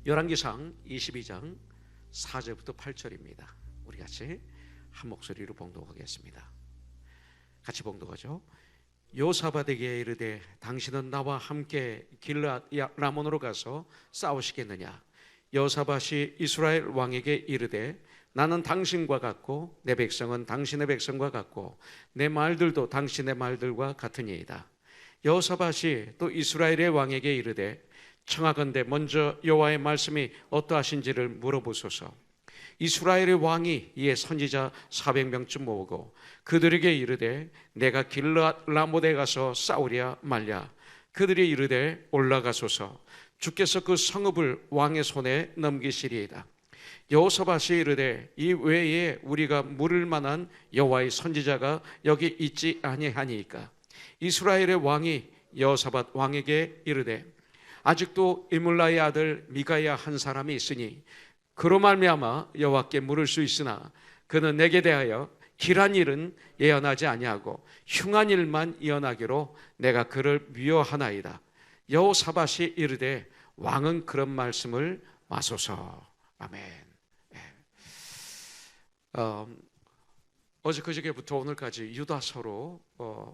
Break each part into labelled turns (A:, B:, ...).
A: 열왕기상 22장 4절부터 8절입니다. 우리 같이 한 목소리로 봉독하겠습니다. 같이 봉독하죠. 요사밧에게 이르되 당신은 나와 함께 길르앗 라몬으로 가서 싸우시겠느냐. 요사밧이 이스라엘 왕에게 이르되 나는 당신과 같고 내 백성은 당신의 백성과 같고 내 말들도 당신의 말들과 같으니이다. 여호사밧이 또 이스라엘의 왕에게 이르되 청하건대 먼저 여호와의 말씀이 어떠하신지를 물어보소서. 이스라엘의 왕이 이에 선지자 400명쯤 모으고 그들에게 이르되 내가 길르앗 라못에 가서 싸우랴 말랴. 그들이 이르되 올라가소서. 주께서 그 성읍을 왕의 손에 넘기시리이다. 여호사밧이 이르되 이 외에 우리가 물을 만한 여호와의 선지자가 여기 있지 아니하니이까. 이스라엘의 왕이 여호사밧 왕에게 이르되 아직도 이물라의 아들 미가야 한 사람이 있으니 그로 말미암아 여호와께 물을 수 있으나 그는 내게 대하여 길한 일은 예언하지 아니하고 흉한 일만 예언하기로 내가 그를 미워하나이다. 여호사밧이 이르되 왕은 그런 말씀을 마소서. 아멘. 어제 그저께부터 오늘까지 유다서로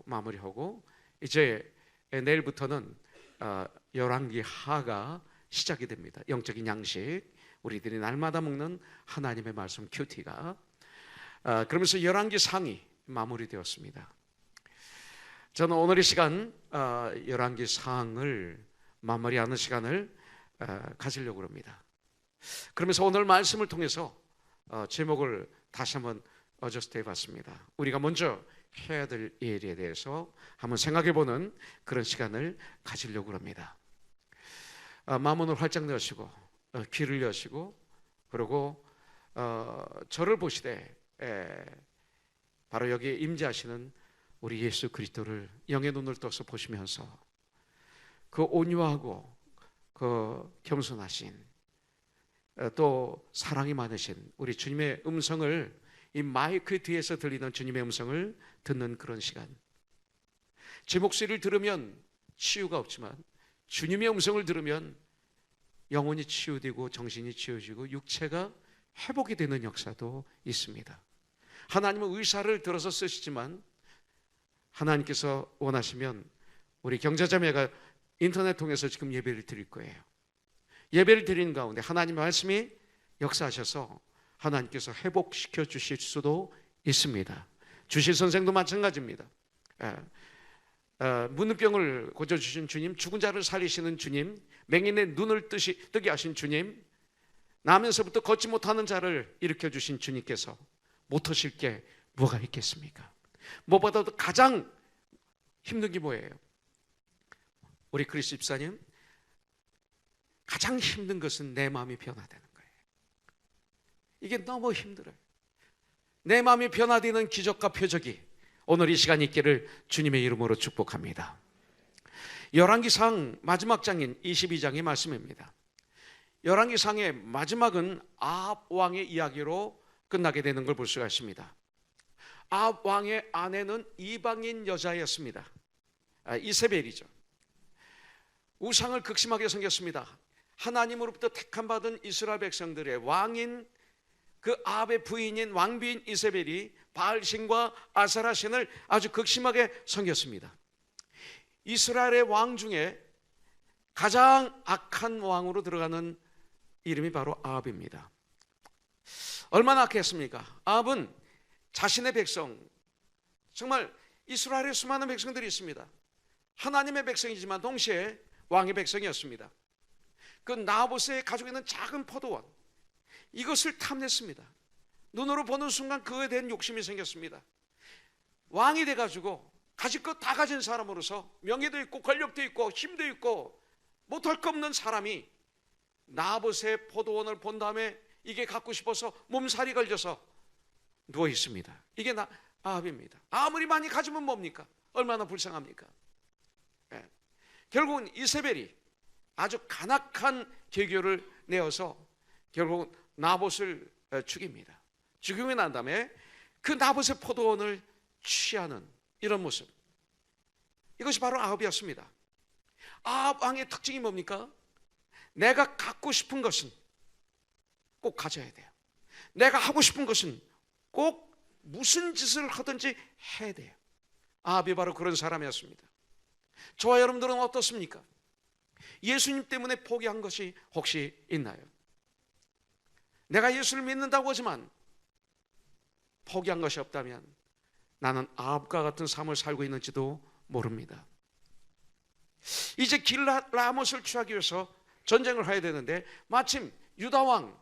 A: 마무리하고 이제 내일부터는 열왕기하가 시작이 됩니다. 영적인 양식, 우리들이 날마다 먹는 하나님의 말씀 큐티가 그러면서 열왕기상이 마무리되었습니다. 저는 오늘 이 시간 열왕기상을 마무리하는 시간을 가지려고 합니다. 그러면서 오늘 말씀을 통해서 제목을 다시 한번 어저스트 해봤습니다. 우리가 먼저 해야 될 일에 대해서 한번 생각해보는 그런 시간을 가지려고 합니다. 마음을 활짝 여시고 귀를 여시고 그리고 저를 보시되 바로 여기에 임재하시는 우리 예수 그리스도를 영의 눈을 떠서 보시면서 그 온유하고 그 겸손하신 또 사랑이 많으신 우리 주님의 음성을 이 마이크 뒤에서 들리는 주님의 음성을 듣는 그런 시간. 제 목소리를 들으면 치유가 없지만 주님의 음성을 들으면 영혼이 치유되고 정신이 치유지고 육체가 회복이 되는 역사도 있습니다. 하나님은 의사를 들어서 쓰시지만 하나님께서 원하시면 우리 경제자매가 인터넷 통해서 지금 예배를 드릴 거예요. 예배를 드리는 가운데 하나님의 말씀이 역사하셔서 하나님께서 회복시켜 주실 수도 있습니다. 주실 선생도 마찬가지입니다. 문둥병을 고쳐주신 주님, 죽은 자를 살리시는 주님, 맹인의 눈을 뜨게 하신 주님, 나면서부터 걷지 못하는 자를 일으켜주신 주님께서 못하실 게 뭐가 있겠습니까? 무엇보다도 가장 힘든 게 뭐예요? 우리 크리스 집사님, 가장 힘든 것은 내 마음이 변화되는 거예요. 이게 너무 힘들어요. 내 마음이 변화되는 기적과 표적이 오늘 이 시간 있기를 주님의 이름으로 축복합니다. 열왕기상 마지막 장인 22장의 말씀입니다. 열왕기상의 마지막은 아합 왕의 이야기로 끝나게 되는 걸 볼 수가 있습니다. 아합 왕의 아내는 이방인 여자였습니다. 이세벨이죠. 우상을 극심하게 섬겼습니다. 하나님으로부터 택함받은 이스라엘 백성들의 왕인 그 아합의 부인인 왕비인 이세벨이 바알신과 아세라신을 아주 극심하게 섬겼습니다. 이스라엘의 왕 중에 가장 악한 왕으로 들어가는 이름이 바로 아합입니다. 얼마나 악했습니까? 아합은 자신의 백성, 정말 이스라엘의 수많은 백성들이 있습니다. 하나님의 백성이지만 동시에 왕의 백성이었습니다. 그 나봇에 가지고 있는 작은 포도원, 이것을 탐냈습니다. 눈으로 보는 순간 그거에 대한 욕심이 생겼습니다. 왕이 돼가지고 가질 것 다 가진 사람으로서 명예도 있고 권력도 있고 힘도 있고 못할 거 없는 사람이 나봇의 포도원을 본 다음에 이게 갖고 싶어서 몸살이 걸려서 누워 있습니다. 이게 아합입니다. 아무리 많이 가지면 뭡니까? 얼마나 불쌍합니까? 결국은 이세벨이 아주 간악한 계교를 내어서 결국은 나봇을 죽입니다. 죽이고 난 다음에 그 나봇의 포도원을 취하는 이런 모습, 이것이 바로 아합이었습니다. 아합 왕의 특징이 뭡니까? 내가 갖고 싶은 것은 꼭 가져야 돼요. 내가 하고 싶은 것은 꼭 무슨 짓을 하든지 해야 돼요. 아합이 바로 그런 사람이었습니다. 저와 여러분들은 어떻습니까? 예수님 때문에 포기한 것이 혹시 있나요? 내가 예수를 믿는다고 하지만 포기한 것이 없다면 나는 아합과 같은 삶을 살고 있는지도 모릅니다. 이제 길랏 라못을 취하기 위해서 전쟁을 해야 되는데 마침 유다왕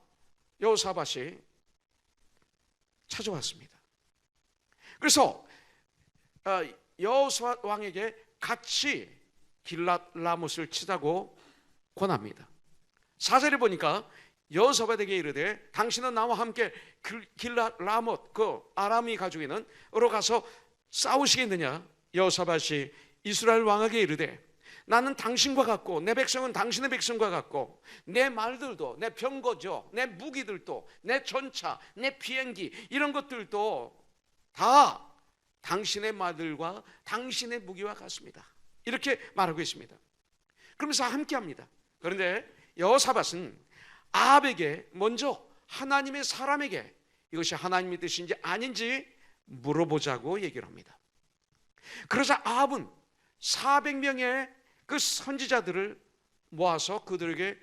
A: 여호사밧이 찾아왔습니다. 그래서 여호사밧 왕에게 같이 길랏 라못을 치자고 권합니다. 4절에 보니까 여호사밧에게 이르되 당신은 나와 함께 길랏 라못 그 아람이 가지고 있는 으로 가서 싸우시겠느냐? 여호사밧이 이스라엘 왕에게 이르되 나는 당신과 같고 내 백성은 당신의 백성과 같고 내 말들도 내 병거죠, 내 무기들도 내 전차, 내 비행기 이런 것들도 다 당신의 말들과 당신의 무기와 같습니다. 이렇게 말하고 있습니다. 그러면서 함께합니다. 그런데 여호사밧은 아합에게 먼저 하나님의 사람에게 이것이 하나님의 뜻인지 아닌지 물어보자고 얘기를 합니다. 그러자 아합은 400명의 그 선지자들을 모아서 그들에게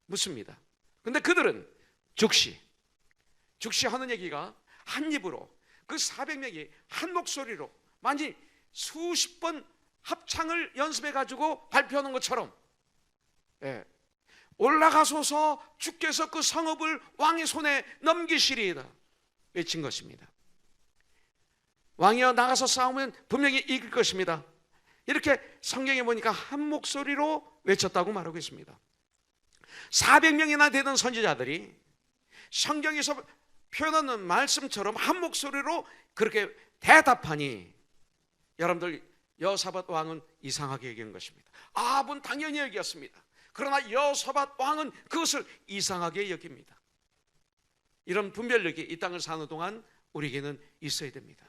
A: 묻습니다. 근데 그들은 즉시하는 얘기가 한 입으로 그 400명이 한 목소리로 마치 수십 번 합창을 연습해 가지고 발표하는 것처럼 올라가소서 주께서 그 성읍을 왕의 손에 넘기시리이다 외친 것입니다. 왕이여 나가서 싸우면 분명히 이길 것입니다. 이렇게 성경에 보니까 한 목소리로 외쳤다고 말하고 있습니다. 400명이나 되던 선지자들이 성경에서 표현하는 말씀처럼 한 목소리로 그렇게 대답하니 여러분들 여호사밧 왕은 이상하게 얘기한 것입니다. 아합은 당연히 여기였습니다. 그러나 여호사밧 왕은 그것을 이상하게 여깁니다. 이런 분별력이 이 땅을 사는 동안 우리에게는 있어야 됩니다.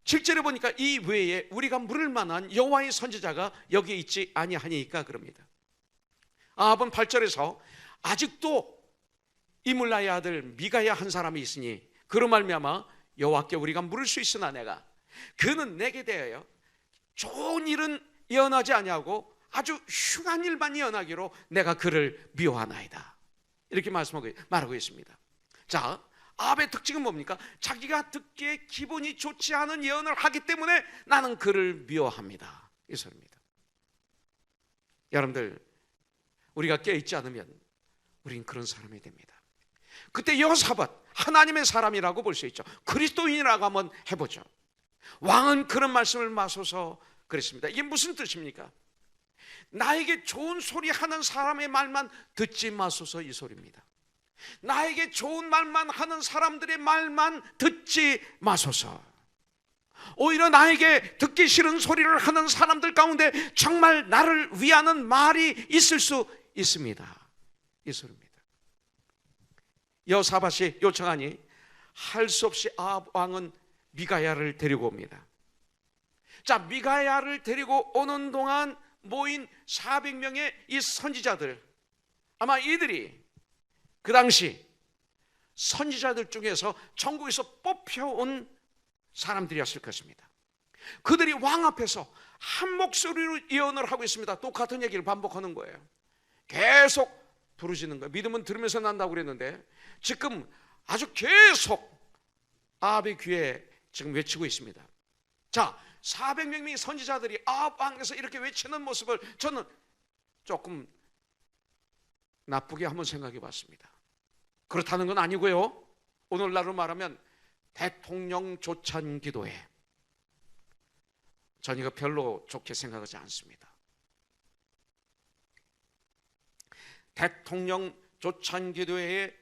A: 7절에 보니까 이 외에 우리가 물을 만한 여호와의 선지자가 여기에 있지 아니하니까 그럽니다. 아합은 8절에서 아직도 이물라의 아들 미가야 한 사람이 있으니 그로 말미암아 여호와께 우리가 물을 수 있으나 내가 그는 내게 대하여 좋은 일은 예언하지 아니하고 아주 흉한 일만 예언하기로 내가 그를 미워하나이다. 이렇게 말하고 있습니다. 자, 아합의 특징은 뭡니까? 자기가 듣기에 기분이 좋지 않은 예언을 하기 때문에 나는 그를 미워합니다. 이 소리입니다. 여러분들, 우리가 깨어있지 않으면 우린 그런 사람이 됩니다. 그때 여호사밧 하나님의 사람이라고 볼 수 있죠. 그리스도인이라고 한번 해보죠. 왕은 그런 말씀을 마소서 그랬습니다. 이게 무슨 뜻입니까? 나에게 좋은 소리 하는 사람의 말만 듣지 마소서 이 소리입니다. 나에게 좋은 말만 하는 사람들의 말만 듣지 마소서. 오히려 나에게 듣기 싫은 소리를 하는 사람들 가운데 정말 나를 위하는 말이 있을 수 있습니다. 이 소리입니다. 여호사밧이 요청하니 할 수 없이 아합 왕은 미가야를 데리고 옵니다. 자, 미가야를 데리고 오는 동안 모인 400명의 이 선지자들, 아마 이들이 그 당시 선지자들 중에서 전국에서 뽑혀온 사람들이었을 것입니다. 그들이 왕 앞에서 한 목소리로 예언을 하고 있습니다. 똑같은 얘기를 반복하는 거예요. 계속 부르짖는 거예요. 믿음은 들으면서 난다고 그랬는데 지금 아주 계속 아합의 귀에 지금 외치고 있습니다. 자, 400명의 선지자들이 아합 왕에서 이렇게 외치는 모습을 저는 조금 나쁘게 한번 생각해 봤습니다. 그렇다는 건 아니고요. 오늘날로 말하면 대통령 조찬 기도회, 전 이거 별로 좋게 생각하지 않습니다. 대통령 조찬 기도회에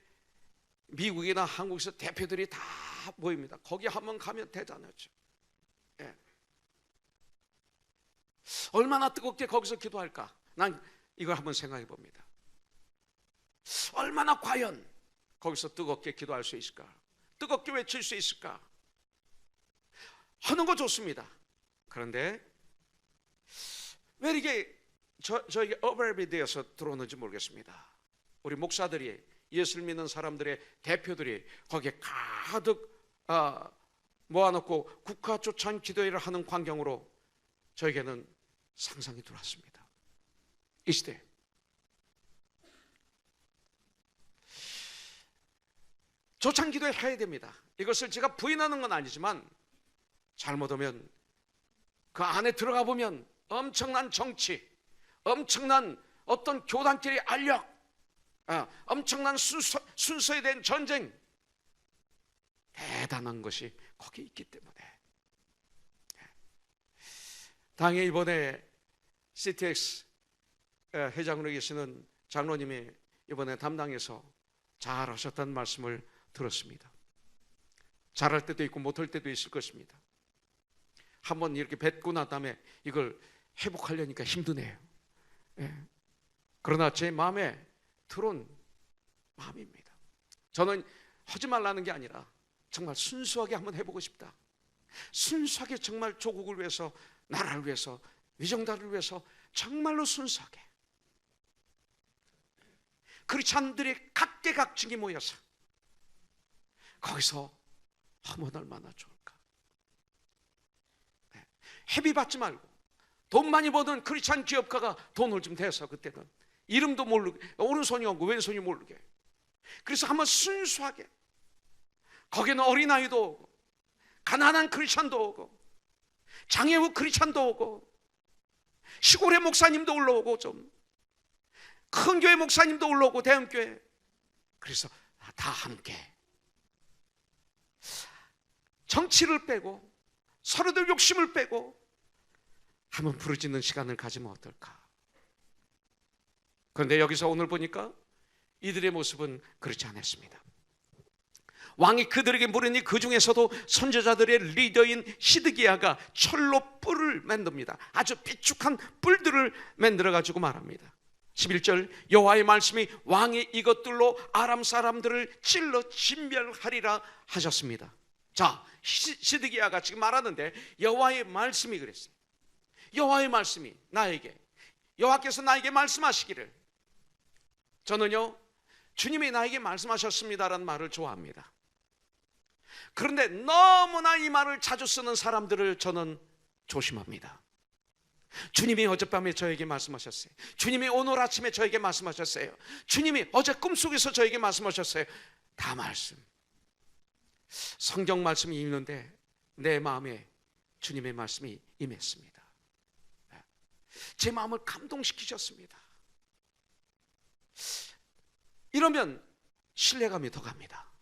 A: 미국이나 한국에서 대표들이 다 모입니다. 거기 한번 가면 대단하죠. 예. 얼마나 뜨겁게 거기서 기도할까? 난 이걸 한번 생각해 봅니다. 얼마나 과연 거기서 뜨겁게 기도할 수 있을까? 뜨겁게 외칠 수 있을까? 하는 거 좋습니다. 그런데 왜 이렇게 저에게 어벨이 되어서 들어오는지 모르겠습니다. 우리 목사들이, 예수를 믿는 사람들의 대표들이 거기에 가득 모아놓고 국가조찬 기도회를 하는 광경으로 저에게는 상상이 들어왔습니다. 이 시대 조찬 기도회 해야 됩니다. 이것을 제가 부인하는 건 아니지만 잘못하면 그 안에 들어가 보면 엄청난 정치, 엄청난 어떤 교단끼리 알력, 엄청난 순서에 대한 전쟁, 대단한 것이 거기 있기 때문에. 당에 이번에 CTX 회장으로 계시는 장로님이 이번에 담당해서 잘하셨다는 말씀을 들었습니다. 잘할 때도 있고 못할 때도 있을 것입니다. 한번 이렇게 뱉고 난 다음에 이걸 회복하려니까 힘드네요. 그러나 제 마음에 들어온 마음입니다. 저는 하지 말라는 게 아니라 정말 순수하게 한번 해보고 싶다. 순수하게 정말 조국을 위해서, 나라를 위해서, 위정다를 위해서 정말로 순수하게 크리스찬들이 각계각층이 모여서 거기서 하면 얼마나 좋을까. 회비 받지 말고 돈 많이 버는 크리스찬 기업가가 돈을 좀 대서, 그때는 이름도 모르게, 오른손이 없고 왼손이 모르게. 그래서 한번 순수하게, 거기는 어린아이도 오고 가난한 크리스찬도 오고 장애우 크리스찬도 오고 시골의 목사님도 올라오고 좀 큰 교회 목사님도 올라오고 대형교회. 그래서 다 함께 정치를 빼고 서로들 욕심을 빼고 한번 부르짖는 시간을 가지면 어떨까. 그런데 여기서 오늘 보니까 이들의 모습은 그렇지 않았습니다. 왕이 그들에게 물으니 그 중에서도 선지자들의 리더인 시드기야가 철로 뿔을 만듭니다. 아주 비축한 뿔들을 만들어 가지고 말합니다. 11절, 여호와의 말씀이 왕이 이것들로 아람 사람들을 찔러 진멸하리라 하셨습니다. 자, 시드기야가 지금 말하는데 여호와의 말씀이 그랬어요. 여호와의 말씀이 나에게, 여호와께서 나에게 말씀하시기를, 저는요 주님이 나에게 말씀하셨습니다라는 말을 좋아합니다. 그런데 너무나 이 말을 자주 쓰는 사람들을 저는 조심합니다. 주님이 어젯밤에 저에게 말씀하셨어요. 주님이 오늘 아침에 저에게 말씀하셨어요. 주님이 어제 꿈속에서 저에게 말씀하셨어요. 다 말씀, 성경 말씀이 있는데 내 마음에 주님의 말씀이 임했습니다. 제 마음을 감동시키셨습니다. 이러면 신뢰감이 더 갑니다.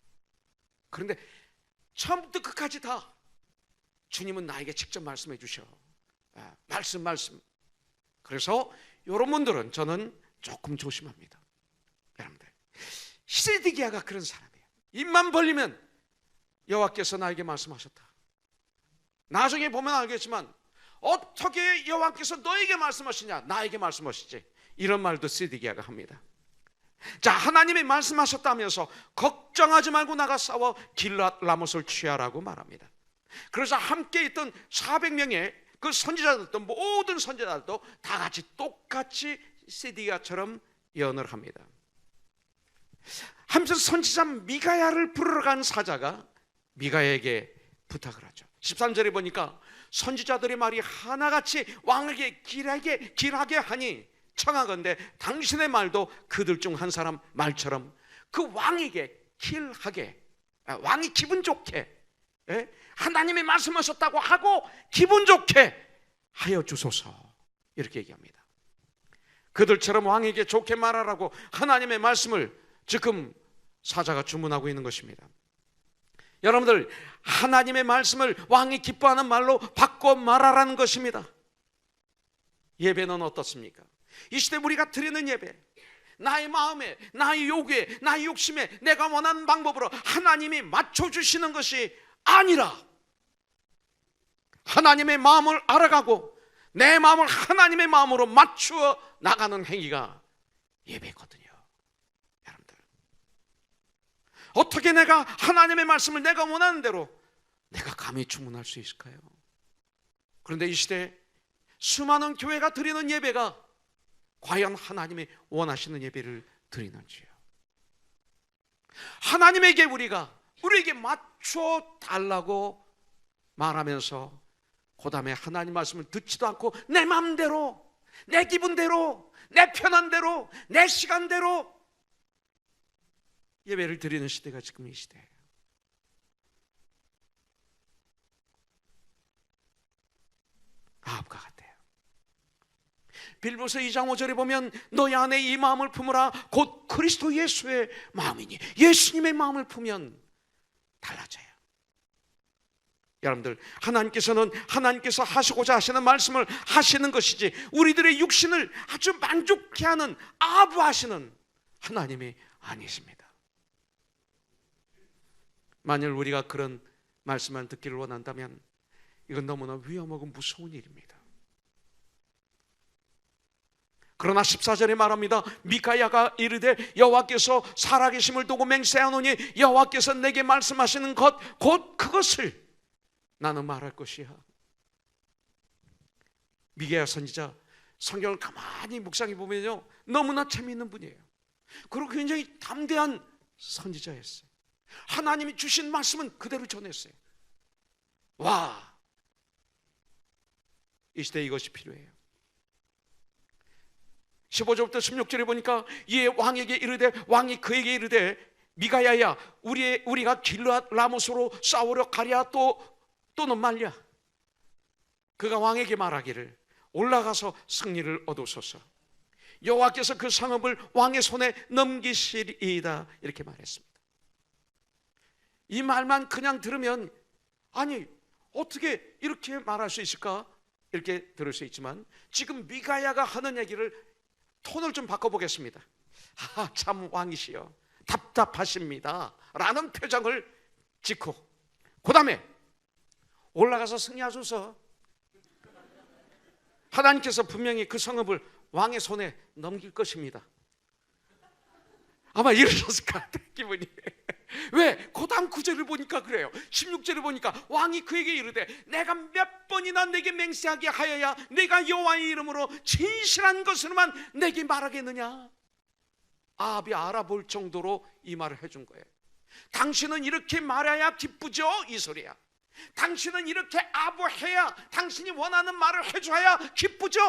A: 그런데 처음부터 끝까지 다 주님은 나에게 직접 말씀해 주셔. 말씀. 그래서 이런 분들은 저는 조금 조심합니다. 여러분들, 시드기야가 그런 사람이에요. 입만 벌리면 여호와께서 나에게 말씀하셨다. 나중에 보면 알겠지만 어떻게 여호와께서 너에게 말씀하시냐, 나에게 말씀하시지, 이런 말도 시드기야가 합니다. 자, 하나님이 말씀하셨다면서 걱정하지 말고 나가 싸워 길랏 라못을 취하라고 말합니다. 그래서 함께 있던 400명의 그 선지자들도, 모든 선지자들도 다 같이 똑같이 시드기야처럼 예언을 합니다. 하면서 선지자 미가야를 부르러 간 사자가 미가야에게 부탁을 하죠. 13절에 보니까 선지자들의 말이 하나같이 왕에게 길하게 하니 청하건대 당신의 말도 그들 중 한 사람 말처럼 그 왕에게 길하게, 왕이 기분 좋게, 하나님이 말씀하셨다고 하고 기분 좋게 하여 주소서, 이렇게 얘기합니다. 그들처럼 왕에게 좋게 말하라고 하나님의 말씀을 지금 사자가 주문하고 있는 것입니다. 여러분들, 하나님의 말씀을 왕이 기뻐하는 말로 바꿔 말하라는 것입니다. 예배는 어떻습니까? 이 시대 우리가 드리는 예배, 나의 마음에, 나의 요구에, 나의 욕심에, 내가 원하는 방법으로 하나님이 맞춰주시는 것이 아니라 하나님의 마음을 알아가고 내 마음을 하나님의 마음으로 맞추어 나가는 행위가 예배거든요. 여러분들, 어떻게 내가 하나님의 말씀을 내가 원하는 대로 내가 감히 주문할 수 있을까요? 그런데 이 시대에 수많은 교회가 드리는 예배가 과연 하나님이 원하시는 예배를 드리는지요? 하나님에게 우리에게 맞춰 달라고 말하면서 그 다음에 하나님 말씀을 듣지도 않고 내 마음대로, 내 기분대로, 내 편한 대로, 내 시간대로 예배를 드리는 시대가 지금 이 시대예요. 아합과 같아요. 빌보서 2장 5절에 보면 너희 안에 이 마음을 품으라 곧 그리스도 예수의 마음이니, 예수님의 마음을 품으면 달라져요. 여러분들, 하나님께서 하시고자 하시는 말씀을 하시는 것이지 우리들의 육신을 아주 만족케 하는 아부하시는 하나님이 아니십니다. 만일 우리가 그런 말씀만 듣기를 원한다면 이건 너무나 위험하고 무서운 일입니다. 그러나 14절에 말합니다. 미가야가 이르되 여호와께서 살아계심을 두고 맹세하노니 여호와께서 내게 말씀하시는 것 곧 그것을 나는 말할 것이야. 미가야 선지자 성경을 가만히 묵상해 보면요, 너무나 재미있는 분이에요. 그리고 굉장히 담대한 선지자였어요. 하나님이 주신 말씀은 그대로 전했어요. 와, 이 시대에 이것이 필요해요. 15절부터 16절에 보니까 이에 왕에게 이르되, 왕이 그에게 이르되 미가야야, 우리가 길르앗 라못으로 싸우러 가랴 또는 말랴. 그가 왕에게 말하기를 올라가서 승리를 얻으소서. 여호와께서 그 성읍을 왕의 손에 넘기시리이다, 이렇게 말했습니다. 이 말만 그냥 들으면 아니 어떻게 이렇게 말할 수 있을까 이렇게 들을 수 있지만, 지금 미가야가 하는 얘기를 톤을 좀 바꿔보겠습니다. 참 왕이시여 답답하십니다 라는 표정을 짓고 그 다음에 올라가서 승리하소서. 하나님께서 분명히 그 성읍을 왕의 손에 넘길 것입니다. 아마 이러셨을 것 같아요, 기분이. 왜? 그 다음 9절을 보니까 그래요. 16절을 보니까 왕이 그에게 이르되 내가 몇 번이나 내게 맹세하게 하여야 내가 여호와의 이름으로 진실한 것으로만 내게 말하겠느냐. 아합이 알아볼 정도로 이 말을 해준 거예요. 당신은 이렇게 말해야 기쁘죠, 이 소리야. 당신은 이렇게 아부해야, 당신이 원하는 말을 해줘야 기쁘죠.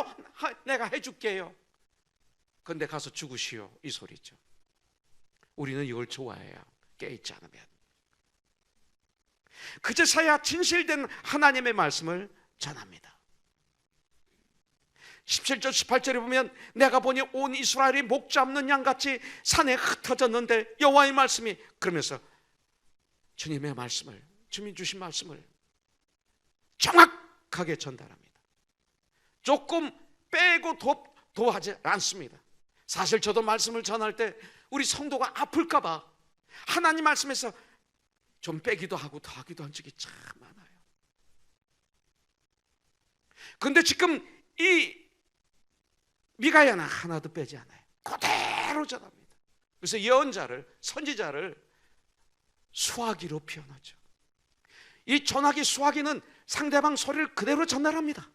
A: 내가 해줄게요. 그런데 가서 죽으시오, 이 소리죠. 우리는 이걸 좋아해요, 깨있지 않으면. 그제서야 진실된 하나님의 말씀을 전합니다. 17절 18절에 보면 내가 보니 온 이스라엘이 목 잡는 양같이 산에 흩어졌는데 여호와의 말씀이, 그러면서 주님의 말씀을, 주님 주신 말씀을 정확하게 전달합니다. 조금 빼고 도하지 않습니다. 사실 저도 말씀을 전할 때 우리 성도가 아플까 봐 하나님 말씀에서 좀 빼기도 하고 더하기도 한 적이 참 많아요. 그런데 지금 이 미가야는 하나도 빼지 않아요. 그대로 전합니다. 그래서 예언자를, 선지자를 수화기로 표현하죠. 이 전화기, 수화기는 상대방 소리를 그대로 전달합니다.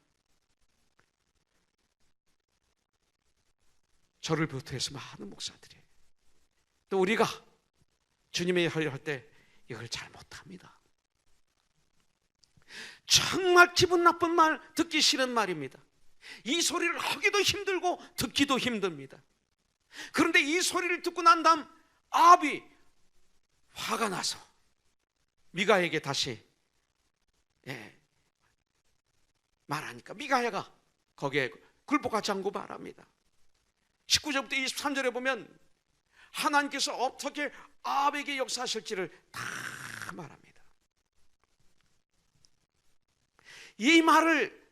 A: 저를 비롯해서 많은 목사들이, 또 우리가 주님의 일을 할 때 이걸 잘 못합니다. 정말 기분 나쁜 말, 듣기 싫은 말입니다. 이 소리를 하기도 힘들고 듣기도 힘듭니다. 그런데 이 소리를 듣고 난 다음 아합이 화가 나서 미가에게 다시 말하니까 미가야가 거기에 굴복하지 않고 말합니다. 19절부터 23절에 보면 하나님께서 어떻게 아합에게 역사하실지를 다 말합니다. 이 말을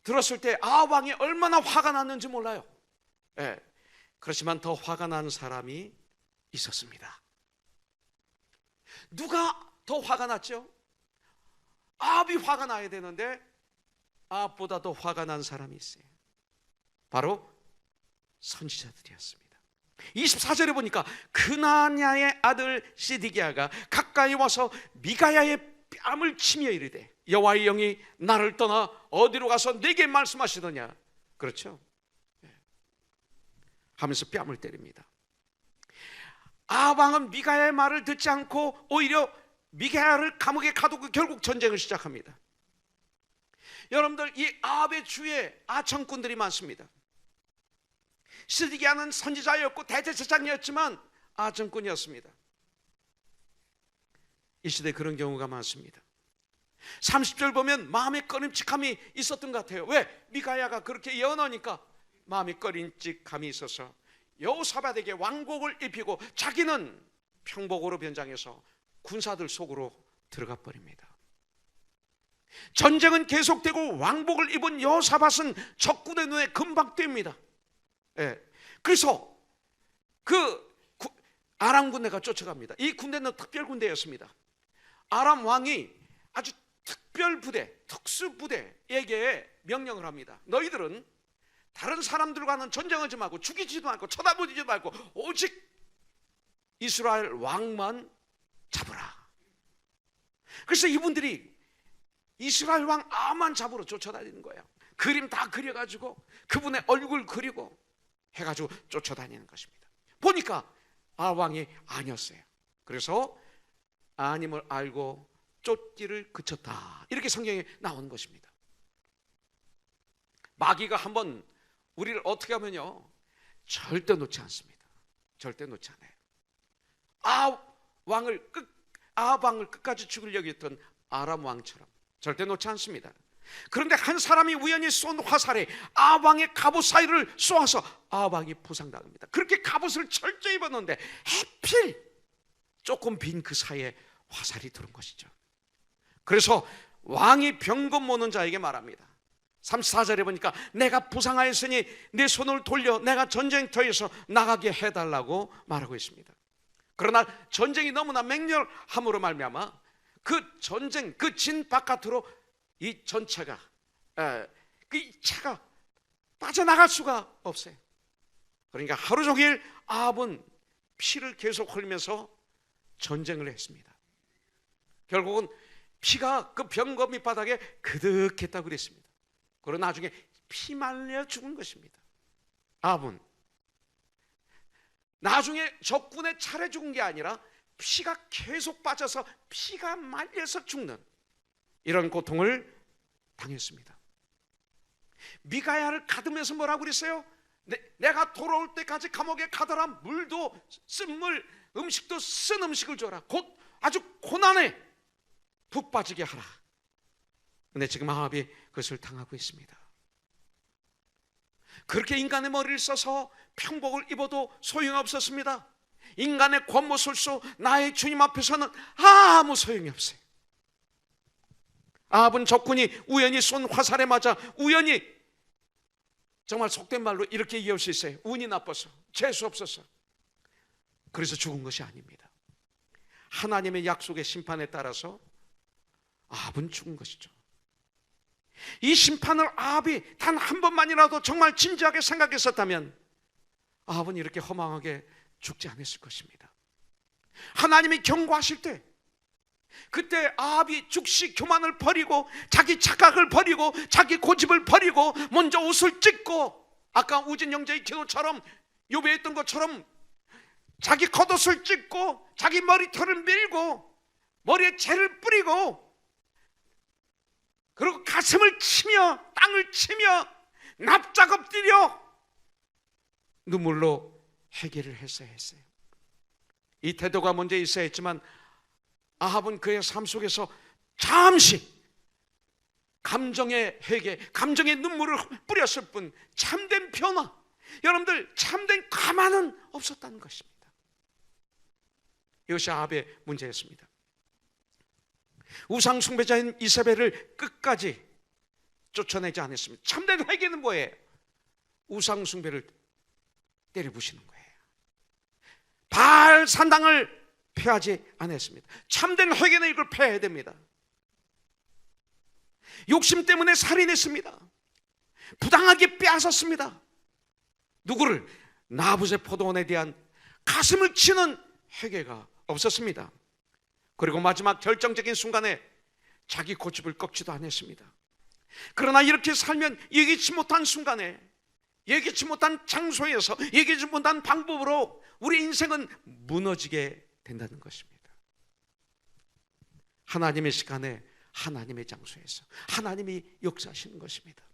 A: 들었을 때 아합 왕이 얼마나 화가 났는지 몰라요. 그렇지만 더 화가 난 사람이 있었습니다. 누가 더 화가 났죠? 아합이 화가 나야 되는데 아합보다 더 화가 난 사람이 있어요. 바로 선지자들이었습니다. 24절에 보니까 그나냐의 아들 시드기야가 가까이 와서 미가야의 뺨을 치며 이르되 여호와의 영이 나를 떠나 어디로 가서 내게 말씀하시더냐. 그렇죠? 하면서 뺨을 때립니다. 아합 왕은 미가야의 말을 듣지 않고 오히려 미가야를 감옥에 가두고 결국 전쟁을 시작합니다. 여러분들, 이 아합의 주위에 아청꾼들이 많습니다. 시드기야는 선지자였고 대제사장이었지만 아청꾼이었습니다. 이 시대에 그런 경우가 많습니다. 30절 보면 마음의 꺼림칙함이 있었던 것 같아요. 왜? 미가야가 그렇게 예언하니까 마음의 꺼림칙함이 있어서 여호사밧에게 왕복을 입히고 자기는 평복으로 변장해서 군사들 속으로 들어가 버립니다. 전쟁은 계속되고 왕복을 입은 여호사밧은 적군의 눈에 금방 띕니다. 예. 그래서 아람 군대가 쫓아갑니다. 이 군대는 특별 군대였습니다. 아람 왕이 아주 특별 부대, 특수 부대에게 명령을 합니다. 너희들은 다른 사람들과는 전쟁하지 말고 죽이지도 말고 쳐다보지도 말고 오직 이스라엘 왕만 잡으라. 그래서 이분들이 이스라엘 왕 아만 잡으러 쫓아다니는 거예요. 그림 다 그려가지고 그분의 얼굴 그리고 해가지고 쫓아다니는 것입니다. 보니까 왕이 아니었어요. 그래서 아님을 알고 쫓기를 그쳤다, 이렇게 성경에 나오는 것입니다. 마귀가 한번 우리를 어떻게 하면요, 절대 놓지 않습니다. 절대 놓지 않아요. 아합 왕을 끝까지 죽이려고 했던 아람 왕처럼 절대 놓지 않습니다. 그런데 한 사람이 우연히 쏜 화살에 아합 왕의 갑옷 사이를 쏘아서 아합 왕이 부상당합니다. 그렇게 갑옷을 철저히 입었는데 하필 조금 빈 그 사이에 화살이 들은 것이죠. 그래서 왕이 병금 모는 자에게 말합니다. 34절에 보니까 내가 부상하였으니 내 손을 돌려 내가 전쟁터에서 나가게 해달라고 말하고 있습니다. 그러나 전쟁이 너무나 맹렬함으로 말미암아 그 전쟁, 그 진 바깥으로 이 전차가, 이 차가 빠져나갈 수가 없어요. 그러니까 하루 종일 아합은 피를 계속 흘리면서 전쟁을 했습니다. 결국은 피가 그 병거 밑바닥에 그득했다고 그랬습니다. 그리고 나중에 피 말려 죽은 것입니다. 아합은 나중에 적군의 차례 죽은 게 아니라 피가 계속 빠져서 피가 말려서 죽는 이런 고통을 당했습니다. 미가야를 가두면서 뭐라고 그랬어요? 내가 돌아올 때까지 감옥에 가더라. 물도 쓴 물, 음식도 쓴 음식을 줘라. 곧 아주 고난에 푹 빠지게 하라. 근데 지금 아합이 그것을 당하고 있습니다. 그렇게 인간의 머리를 써서 평복을 입어도 소용없었습니다. 인간의 권모술수 나의 주님 앞에서는 아무 소용이 없어요. 아합은 적군이 우연히 쏜 화살에 맞아 우연히, 정말 속된 말로 이렇게 이해할 수 있어요. 운이 나빠서, 재수 없어서 그래서 죽은 것이 아닙니다. 하나님의 약속의 심판에 따라서 아합은 죽은 것이죠. 이 심판을 아합이 단 한 번만이라도 정말 진지하게 생각했었다면 아합은 이렇게 허망하게 죽지 않았을 것입니다. 하나님이 경고하실 때 그때 아합이 죽시 교만을 버리고 자기 착각을 버리고 자기 고집을 버리고 먼저 옷을 찢고, 아까 우진 형제의 기도처럼 욥에 했던 것처럼 자기 겉옷을 찢고 자기 머리털을 밀고 머리에 재를 뿌리고 그리고 가슴을 치며 땅을 치며 납작 엎드려 눈물로 회개를 했어야 했어요. 이 태도가 먼저 있어야 했지만 아합은 그의 삶 속에서 잠시 감정의 회개, 감정의 눈물을 뿌렸을 뿐 참된 변화, 여러분들 참된 가만은 없었다는 것입니다. 이것이 아합의 문제였습니다. 우상 숭배자인 이세벨을 끝까지 쫓아내지 않았습니다. 참된 회개는 뭐예요? 우상 숭배를 때려부시는 거예요. 바알 산당을 폐하지 않았습니다. 참된 회개는 이걸 폐해야 됩니다. 욕심 때문에 살인했습니다. 부당하게 빼앗았습니다. 누구를? 나봇의 포도원에 대한 가슴을 치는 회개가 없었습니다. 그리고 마지막 결정적인 순간에 자기 고집을 꺾지도 않았습니다. 그러나 이렇게 살면 이기지 못한 순간에 예기치 못한 장소에서 예기치 못한 방법으로 우리 인생은 무너지게 된다는 것입니다. 하나님의 시간에 하나님의 장소에서 하나님이 역사하시는 것입니다.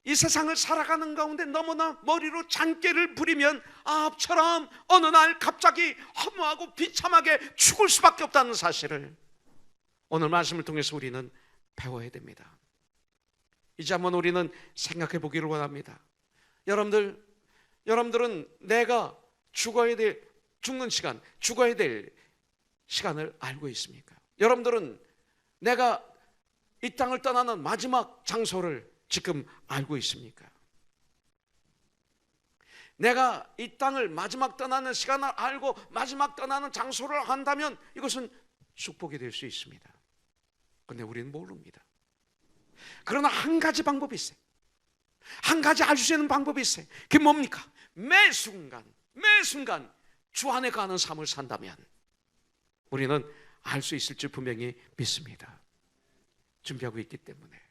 A: 이 세상을 살아가는 가운데 너무나 머리로 장깨를 부리면 아합처럼 어느 날 갑자기 허무하고 비참하게 죽을 수밖에 없다는 사실을 오늘 말씀을 통해서 우리는 배워야 됩니다. 이제 한번 우리는 생각해 보기를 원합니다. 여러분들은 내가 죽는 시간, 죽어야 될 시간을 알고 있습니까? 여러분들은 내가 이 땅을 떠나는 마지막 장소를 지금 알고 있습니까? 내가 이 땅을 마지막 떠나는 시간을 알고 마지막 떠나는 장소를 안다면 이것은 축복이 될 수 있습니다. 그런데 우리는 모릅니다. 그러나 한 가지 방법이 있어요. 한 가지 알 수 있는 방법이 있어요. 그게 뭡니까? 매 순간 주 안에 가는 삶을 산다면 우리는 알 수 있을 줄 분명히 믿습니다. 준비하고 있기 때문에.